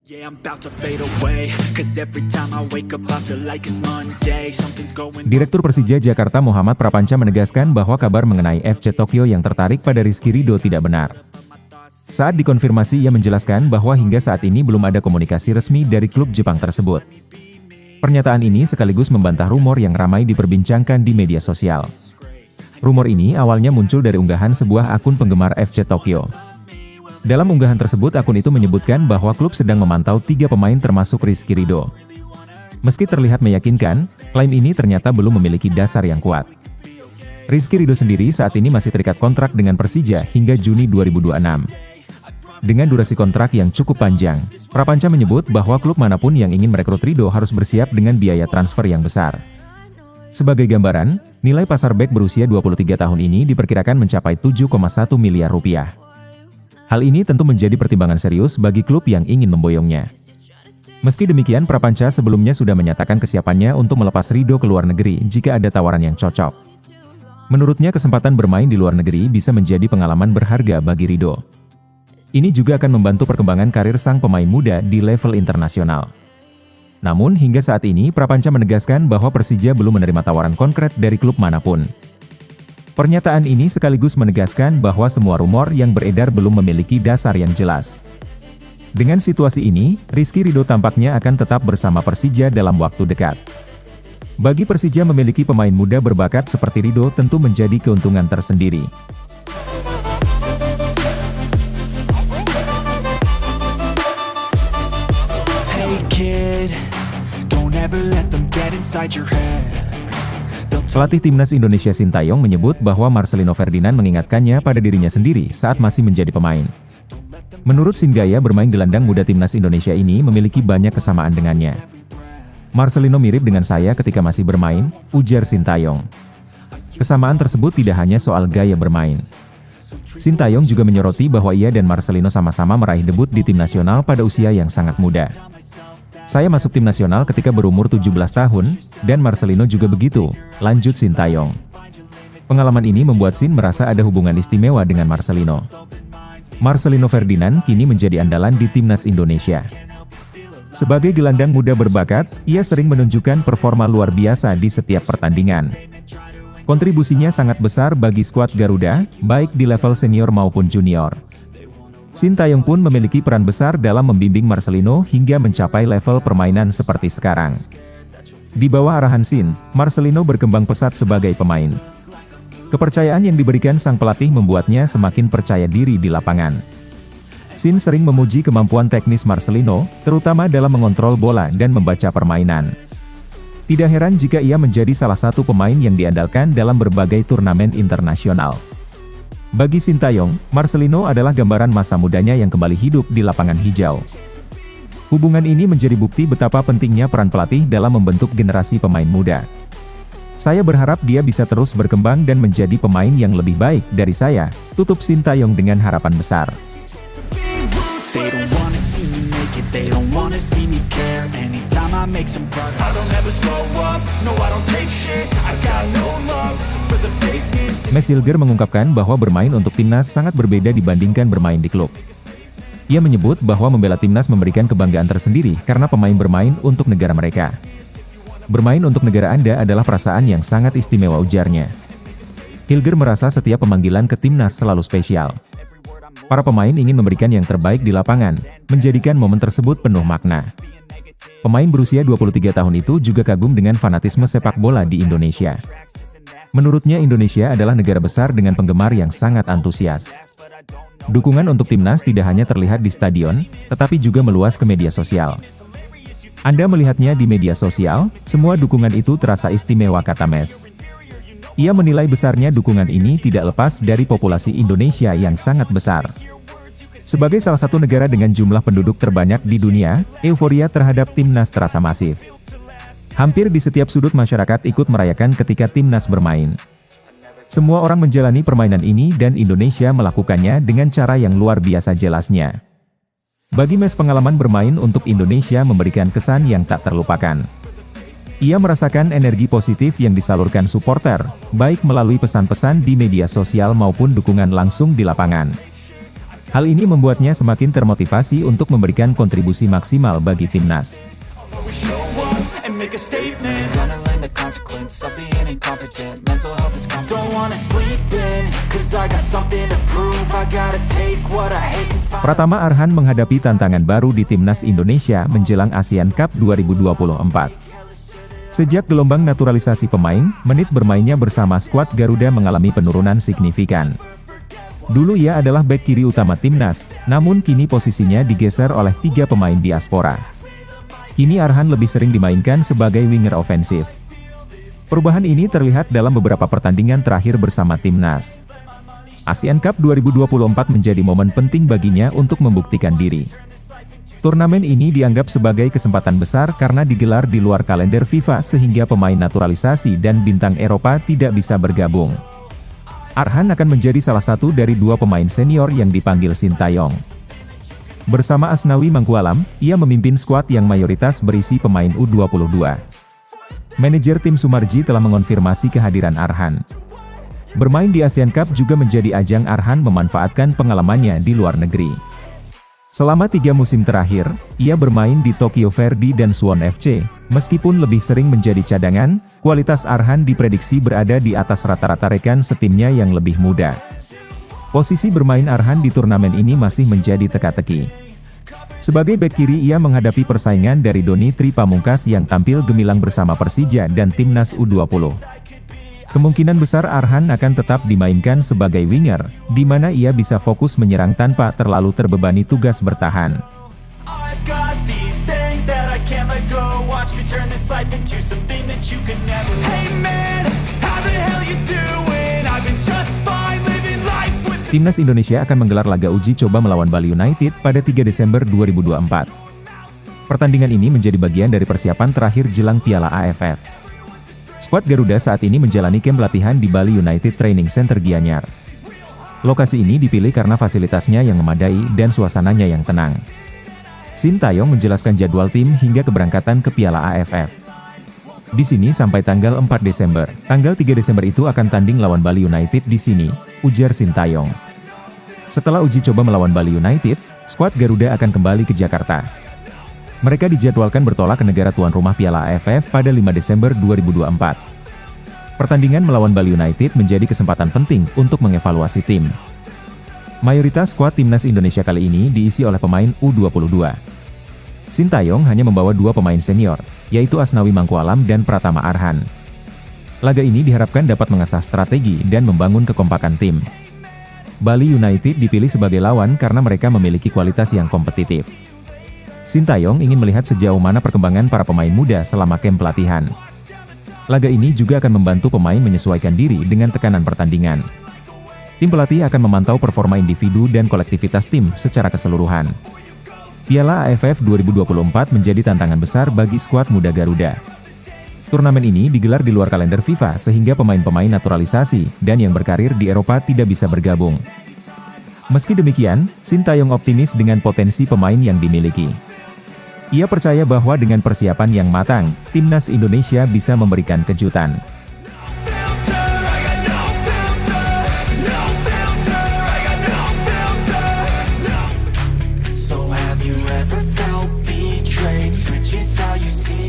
Yeah, I'm about to fade away, 'cause every time I wake up I feel like it's Monday, something's going. Direktur Persija Jakarta Muhammad Prapanca menegaskan bahwa kabar mengenai FC Tokyo yang tertarik pada Rizky Ridho tidak benar. Saat dikonfirmasi ia menjelaskan bahwa hingga saat ini belum ada komunikasi resmi dari klub Jepang tersebut. Pernyataan ini sekaligus membantah rumor yang ramai diperbincangkan di media sosial. Rumor ini awalnya muncul dari unggahan sebuah akun penggemar FC Tokyo. Dalam unggahan tersebut akun itu menyebutkan bahwa klub sedang memantau 3 pemain termasuk Rizky Ridho. Meski terlihat meyakinkan, klaim ini ternyata belum memiliki dasar yang kuat. Rizky Ridho sendiri saat ini masih terikat kontrak dengan Persija hingga Juni 2026. Dengan durasi kontrak yang cukup panjang, Prapanca menyebut bahwa klub manapun yang ingin merekrut Ridho harus bersiap dengan biaya transfer yang besar. Sebagai gambaran, nilai pasar bek berusia 23 tahun ini diperkirakan mencapai 7,1 miliar rupiah. Hal ini tentu menjadi pertimbangan serius bagi klub yang ingin memboyongnya. Meski demikian, Prapanca sebelumnya sudah menyatakan kesiapannya untuk melepas Ridho ke luar negeri jika ada tawaran yang cocok. Menurutnya kesempatan bermain di luar negeri bisa menjadi pengalaman berharga bagi Ridho. Ini juga akan membantu perkembangan karir sang pemain muda di level internasional. Namun hingga saat ini Prapanca menegaskan bahwa Persija belum menerima tawaran konkret dari klub manapun. Pernyataan ini sekaligus menegaskan bahwa semua rumor yang beredar belum memiliki dasar yang jelas. Dengan situasi ini, Rizky Ridho tampaknya akan tetap bersama Persija dalam waktu dekat. Bagi Persija memiliki pemain muda berbakat seperti Ridho tentu menjadi keuntungan tersendiri. Hey kid, don't ever let them get inside your head. Pelatih Timnas Indonesia Sintayong menyebut bahwa Marcelino Ferdinand mengingatkannya pada dirinya sendiri saat masih menjadi pemain. Menurut Sin, gaya bermain gelandang muda Timnas Indonesia ini memiliki banyak kesamaan dengannya. Marcelino mirip dengan saya ketika masih bermain, ujar Sintayong. Kesamaan tersebut tidak hanya soal gaya bermain. Sintayong juga menyoroti bahwa ia dan Marcelino sama-sama meraih debut di tim nasional pada usia yang sangat muda. Saya masuk tim nasional ketika berumur 17 tahun, dan Marcelino juga begitu, lanjut Sintayong. Pengalaman ini membuat Sin merasa ada hubungan istimewa dengan Marcelino. Marcelino Ferdinand kini menjadi andalan di Timnas Indonesia. Sebagai gelandang muda berbakat, ia sering menunjukkan performa luar biasa di setiap pertandingan. Kontribusinya sangat besar bagi skuad Garuda, baik di level senior maupun junior. Sintayong pun memiliki peran besar dalam membimbing Marcelino hingga mencapai level permainan seperti sekarang. Di bawah arahan Sin, Marcelino berkembang pesat sebagai pemain. Kepercayaan yang diberikan sang pelatih membuatnya semakin percaya diri di lapangan. Sin sering memuji kemampuan teknis Marcelino, terutama dalam mengontrol bola dan membaca permainan. Tidak heran jika ia menjadi salah satu pemain yang diandalkan dalam berbagai turnamen internasional. Bagi Sintayong, Marcelino adalah gambaran masa mudanya yang kembali hidup di lapangan hijau. Hubungan ini menjadi bukti betapa pentingnya peran pelatih dalam membentuk generasi pemain muda. Saya berharap dia bisa terus berkembang dan menjadi pemain yang lebih baik dari saya, tutup Sintayong dengan harapan besar. Messilger mengungkapkan bahwa bermain untuk timnas sangat berbeda dibandingkan bermain di klub. Ia menyebut bahwa membela timnas memberikan kebanggaan tersendiri karena pemain bermain untuk negara mereka. Bermain untuk negara Anda adalah perasaan yang sangat istimewa, ujarnya. Hilger merasa setiap pemanggilan ke timnas selalu spesial. Para pemain ingin memberikan yang terbaik di lapangan, menjadikan momen tersebut penuh makna. Pemain berusia 23 tahun itu juga kagum dengan fanatisme sepak bola di Indonesia. Menurutnya Indonesia adalah negara besar dengan penggemar yang sangat antusias. Dukungan untuk timnas tidak hanya terlihat di stadion, tetapi juga meluas ke media sosial. Anda melihatnya di media sosial, semua dukungan itu terasa istimewa, kata Mes. Ia menilai besarnya dukungan ini tidak lepas dari populasi Indonesia yang sangat besar. Sebagai salah satu negara dengan jumlah penduduk terbanyak di dunia, euforia terhadap timnas terasa masif. Hampir di setiap sudut masyarakat ikut merayakan ketika timnas bermain. Semua orang menjalani permainan ini dan Indonesia melakukannya dengan cara yang luar biasa, jelasnya. Bagi Mes, pengalaman bermain untuk Indonesia memberikan kesan yang tak terlupakan. Ia merasakan energi positif yang disalurkan supporter, baik melalui pesan-pesan di media sosial maupun dukungan langsung di lapangan. Hal ini membuatnya semakin termotivasi untuk memberikan kontribusi maksimal bagi timnas. Pratama Arhan menghadapi tantangan baru di timnas Indonesia menjelang Asian Cup 2024. Sejak gelombang naturalisasi pemain, menit bermainnya bersama skuad Garuda mengalami penurunan signifikan. Dulu ia adalah bek kiri utama timnas, namun kini posisinya digeser oleh 3 pemain diaspora. Kini Arhan lebih sering dimainkan sebagai winger ofensif. Perubahan ini terlihat dalam beberapa pertandingan terakhir bersama timnas. Asian Cup 2024 menjadi momen penting baginya untuk membuktikan diri. Turnamen ini dianggap sebagai kesempatan besar karena digelar di luar kalender FIFA sehingga pemain naturalisasi dan bintang Eropa tidak bisa bergabung. Arhan akan menjadi salah satu dari 2 pemain senior yang dipanggil Sintayong. Bersama Asnawi Mangkualam, ia memimpin skuad yang mayoritas berisi pemain U22. Manajer tim Sumarji telah mengonfirmasi kehadiran Arhan. Bermain di Asian Cup juga menjadi ajang Arhan memanfaatkan pengalamannya di luar negeri. Selama 3 musim terakhir, ia bermain di Tokyo Verdy dan Suwon FC. Meskipun lebih sering menjadi cadangan, kualitas Arhan diprediksi berada di atas rata-rata rekan setimnya yang lebih muda. Posisi bermain Arhan di turnamen ini masih menjadi teka-teki. Sebagai bek kiri ia menghadapi persaingan dari Doni Tri Pamungkas yang tampil gemilang bersama Persija dan timnas U20. Kemungkinan besar Arhan akan tetap dimainkan sebagai winger, di mana ia bisa fokus menyerang tanpa terlalu terbebani tugas bertahan. Timnas Indonesia akan menggelar laga uji coba melawan Bali United pada 3 Desember 2024. Pertandingan ini menjadi bagian dari persiapan terakhir jelang Piala AFF. Skuad Garuda saat ini menjalani camp latihan di Bali United Training Center Gianyar. Lokasi ini dipilih karena fasilitasnya yang memadai dan suasananya yang tenang. Sintayong menjelaskan jadwal tim hingga keberangkatan ke Piala AFF. Di sini sampai tanggal 4 Desember. Tanggal 3 Desember itu akan tanding lawan Bali United di sini, ujar Sintayong. Setelah uji coba melawan Bali United, skuad Garuda akan kembali ke Jakarta. Mereka dijadwalkan bertolak ke negara tuan rumah Piala AFF pada 5 Desember 2024. Pertandingan melawan Bali United menjadi kesempatan penting untuk mengevaluasi tim. Mayoritas skuad timnas Indonesia kali ini diisi oleh pemain U22. Sintayong hanya membawa 2 pemain senior, yaitu Asnawi Mangkualam dan Pratama Arhan. Laga ini diharapkan dapat mengasah strategi dan membangun kekompakan tim. Bali United dipilih sebagai lawan karena mereka memiliki kualitas yang kompetitif. Sintayong ingin melihat sejauh mana perkembangan para pemain muda selama camp pelatihan. Laga ini juga akan membantu pemain menyesuaikan diri dengan tekanan pertandingan. Tim pelatih akan memantau performa individu dan kolektivitas tim secara keseluruhan. Piala AFF 2024 menjadi tantangan besar bagi skuad muda Garuda. Turnamen ini digelar di luar kalender FIFA sehingga pemain-pemain naturalisasi dan yang berkarir di Eropa tidak bisa bergabung. Meski demikian, Sintayong optimis dengan potensi pemain yang dimiliki. Ia percaya bahwa dengan persiapan yang matang, timnas Indonesia bisa memberikan kejutan.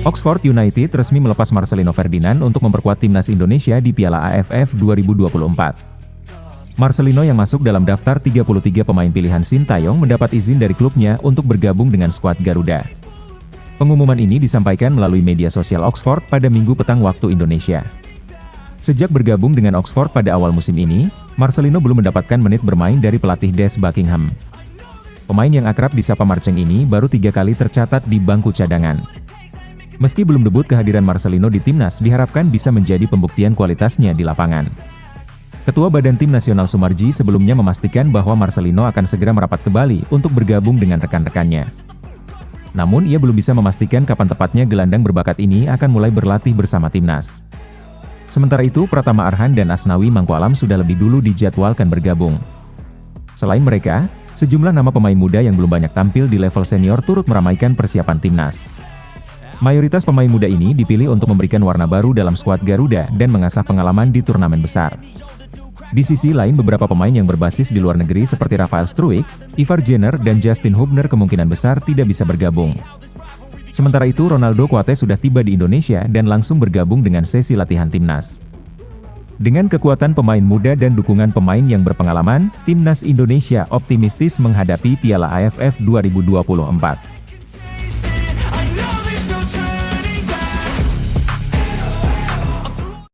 Oxford United resmi melepas Marcelino Ferdinand untuk memperkuat timnas Indonesia di Piala AFF 2024. Marcelino yang masuk dalam daftar 33 pemain pilihan Sintayong mendapat izin dari klubnya untuk bergabung dengan skuad Garuda. Pengumuman ini disampaikan melalui media sosial Oxford pada Minggu petang waktu Indonesia. Sejak bergabung dengan Oxford pada awal musim ini, Marcelino belum mendapatkan menit bermain dari pelatih Des Buckingham. Pemain yang akrab disapa Marceng ini baru 3 kali tercatat di bangku cadangan. Meski belum debut, kehadiran Marcelino di timnas diharapkan bisa menjadi pembuktian kualitasnya di lapangan. Ketua Badan Tim Nasional Sumarji sebelumnya memastikan bahwa Marcelino akan segera merapat ke Bali untuk bergabung dengan rekan-rekannya. Namun ia belum bisa memastikan kapan tepatnya gelandang berbakat ini akan mulai berlatih bersama timnas. Sementara itu, Pratama Arhan dan Asnawi Mangkualam sudah lebih dulu dijadwalkan bergabung. Selain mereka, sejumlah nama pemain muda yang belum banyak tampil di level senior turut meramaikan persiapan timnas. Mayoritas pemain muda ini dipilih untuk memberikan warna baru dalam skuad Garuda dan mengasah pengalaman di turnamen besar. Di sisi lain beberapa pemain yang berbasis di luar negeri seperti Rafael Struijk, Ivar Jenner dan Justin Hubner kemungkinan besar tidak bisa bergabung. Sementara itu Ronaldo Kuate sudah tiba di Indonesia dan langsung bergabung dengan sesi latihan timnas. Dengan kekuatan pemain muda dan dukungan pemain yang berpengalaman, timnas Indonesia optimistis menghadapi Piala AFF 2024.